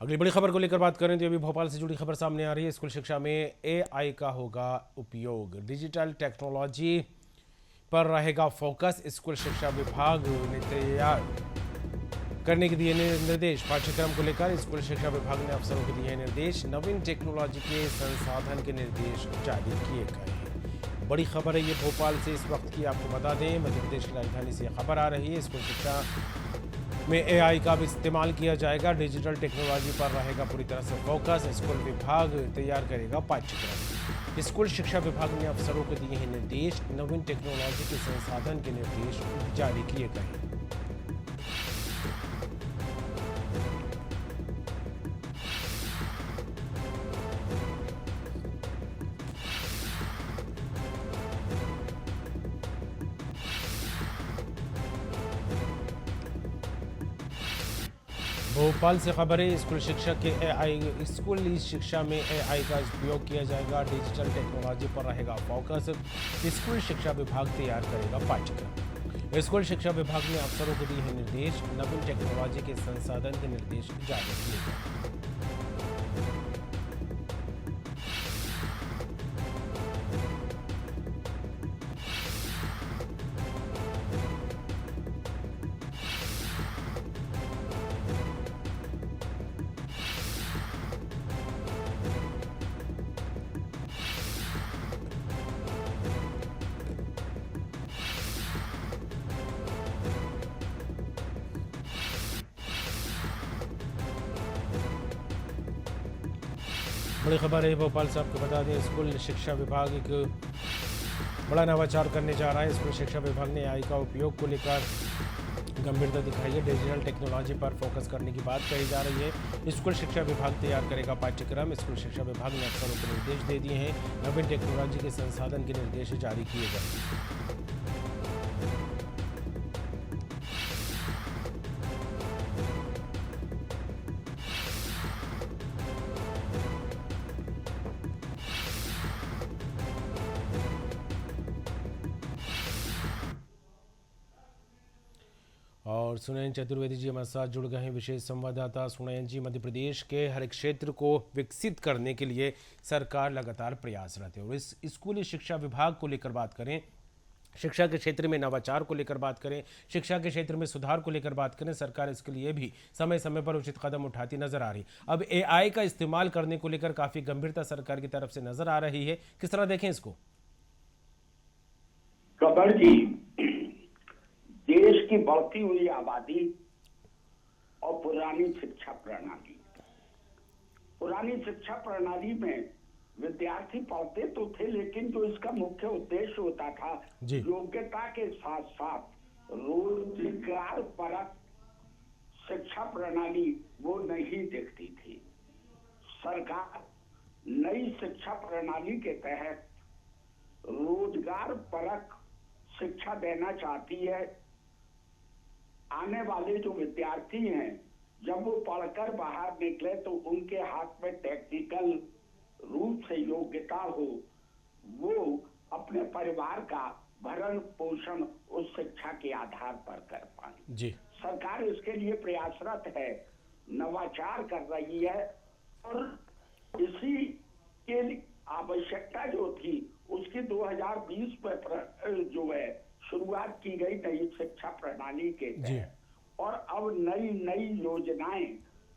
अगली बड़ी खबर को लेकर बात करें तो अभी भोपाल से जुड़ी खबर सामने आ रही है। स्कूल शिक्षा में एआई का होगा उपयोग, डिजिटल टेक्नोलॉजी पर रहेगा फोकस। स्कूल शिक्षा विभाग ने तैयार करने के दिए निर्देश। पाठ्यक्रम को लेकर स्कूल शिक्षा विभाग ने अफसरों को दिए निर्देश। नवीन टेक्नोलॉजी के संसाधन के निर्देश जारी किए गए हैं। बड़ी खबर है ये भोपाल से इस वक्त की, आपको बता दें मध्य प्रदेश की राजधानी से खबर आ रही है। स्कूल शिक्षा में एआई का भी इस्तेमाल किया जाएगा, डिजिटल टेक्नोलॉजी पर रहेगा पूरी तरह से फोकस। स्कूल विभाग तैयार करेगा पाठ्यक्रम। स्कूल शिक्षा विभाग ने अफसरों को दिए हैं निर्देश। नवीन टेक्नोलॉजी के संसाधन के निर्देश जारी किए गए हैं। भोपाल से खबर है। स्कूल शिक्षा के एआई स्कूली शिक्षा में एआई का उपयोग किया जाएगा, डिजिटल टेक्नोलॉजी पर रहेगा फोकस। स्कूल शिक्षा विभाग तैयार करेगा पाठ्यक्रम। स्कूल शिक्षा विभाग ने अफसरों को दिए हैं निर्देश। नवीन टेक्नोलॉजी के संसाधन के निर्देश जारी किए गए। बड़ी खबर है भोपाल से, आपको बता दें स्कूल शिक्षा विभाग एक बड़ा नवाचार करने जा रहा है। स्कूल शिक्षा विभाग ने एआई का उपयोग को लेकर गंभीरता दिखाई है। डिजिटल टेक्नोलॉजी पर फोकस करने की बात कही जा रही है। स्कूल शिक्षा विभाग तैयार करेगा पाठ्यक्रम। स्कूल शिक्षा विभाग ने अफसरों को निर्देश दे दिए हैं। नवीन टेक्नोलॉजी के संसाधन के निर्देश जारी किए गए। और सुनयन चतुर्वेदी जी हमारे साथ जुड़ गए हैं, विशेष संवाददाता। सुनयन जी, मध्य प्रदेश के हर एक क्षेत्र को विकसित करने के लिए सरकार लगातार प्रयासरत है। और इस स्कूली शिक्षा विभाग को लेकर बात करें, शिक्षा के क्षेत्र में नवाचार को लेकर बात करें, शिक्षा के क्षेत्र में सुधार को लेकर बात करें, सरकार इसके लिए भी समय समय पर उचित कदम उठाती नजर आ रही। अब एआई का इस्तेमाल करने को लेकर काफी गंभीरता सरकार की तरफ से नजर आ रही है। किस तरह देखें इसको? कबर जी, देश की बढ़ती हुई आबादी और पुरानी शिक्षा प्रणाली में विद्यार्थी पढ़ते तो थे, लेकिन जो इसका मुख्य उद्देश्य होता था, योग्यता के साथ साथ रोजगार परक शिक्षा प्रणाली, वो नहीं दिखती थी। सरकार नई शिक्षा प्रणाली के तहत रोजगार परक शिक्षा देना चाहती है। आने वाले जो विद्यार्थी हैं, जब वो पढ़कर बाहर निकले तो उनके हाथ में टेक्निकल रूप से योग्यता हो, वो अपने परिवार का भरण पोषण उस शिक्षा के आधार पर कर पाए। जी, सरकार इसके लिए प्रयासरत है, नवाचार कर रही है। और इसी के लिए आवश्यकता जो थी उसकी 2020 में जो है शुरुआत की गई नई शिक्षा प्रणाली के तहत, और अब नई योजनाएं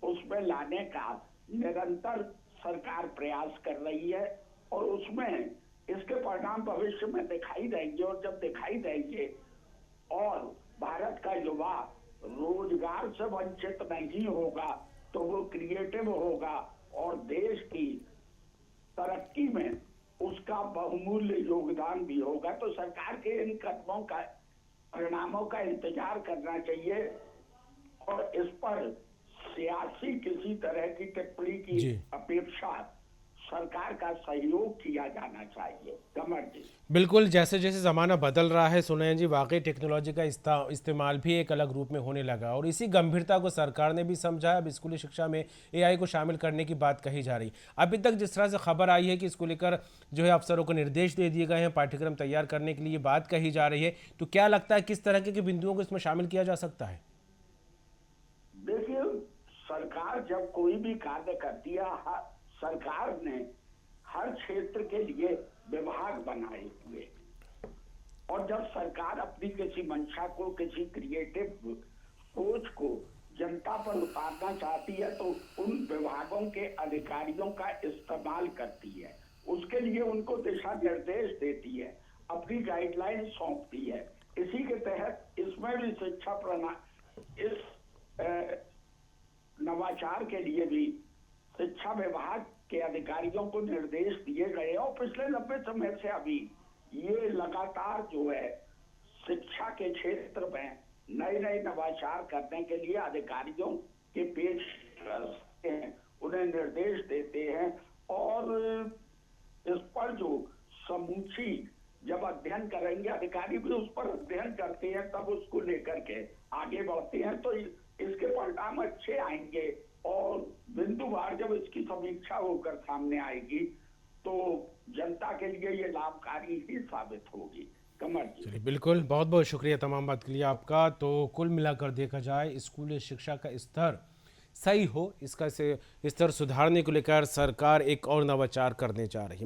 उसमें लाने का निरंतर सरकार प्रयास कर रही है। और उसमें इसके परिणाम भविष्य में दिखाई देंगे। और जब दिखाई देंगे और भारत का युवा रोजगार से वंचित नहीं होगा तो वो क्रिएटिव होगा और देश की तरक्की में उसका बहुमूल्य योगदान भी होगा। तो सरकार के इन कदमों का, परिणामों का इंतजार करना चाहिए और इस पर सियासी किसी तरह की टिप्पणी की अपेक्षा सरकार का सहयोग किया जाना चाहिए। कमर जी, बिल्कुल, जैसे जैसे ज़माना बदल रहा है सुनयन जी, वाकई टेक्नोलॉजी का इस्तेमाल भी एक अलग रूप में होने लगा और इसी गंभीरता को सरकार ने भी समझा। अब स्कूली शिक्षा में एआई को शामिल करने की बात कही जा रही। अभी तक जिस तरह से खबर आई है कि इसको लेकर जो है अफसरों को निर्देश दे दिए गए हैं, पाठ्यक्रम तैयार करने के लिए बात कही जा रही है, तो क्या लगता है किस तरह के बिंदुओं को इसमें शामिल किया जा सकता है? देखिए, सरकार सरकार जब कोई भी कार्य करती है, सरकार ने हर क्षेत्र के लिए विभाग बनाए हुए, और जब सरकार अपनी किसी मंशा को, किसी क्रिएटिव सोच को जनता पर उतारना चाहती है तो उन विभागों के अधिकारियों का इस्तेमाल करती है, उसके लिए उनको दिशा निर्देश देती है, अपनी गाइडलाइन सौंपती है। इसी के तहत इसमें भी शिक्षा प्रणाली, इस नवाचार के लिए भी शिक्षा विभाग के अधिकारियों को निर्देश दिए गए, और पिछले लंबे समय से अभी ये लगातार जो है शिक्षा के क्षेत्र में नए नए नवाचार करने के लिए अधिकारियों के पेश करते हैं, उन्हें निर्देश देते हैं, और इस पर जो समूची जब अध्ययन करेंगे, अधिकारी भी उस पर अध्ययन करते हैं, तब उसको लेकर के आगे बढ़ते हैं, तो इसके परिणाम अच्छे आएंगे, और बिंदुवार जब इसकी समीक्षा होकर सामने आएगी तो जनता के लिए ये लाभकारी ही साबित होगी। कमर जी, चलिए, बिल्कुल, बहुत बहुत शुक्रिया तमाम बात के लिए आपका। तो कुल मिलाकर देखा जाए, स्कूली शिक्षा का स्तर सही हो, इसका से स्तर सुधारने को लेकर सरकार एक और नवाचार करने जा रही है।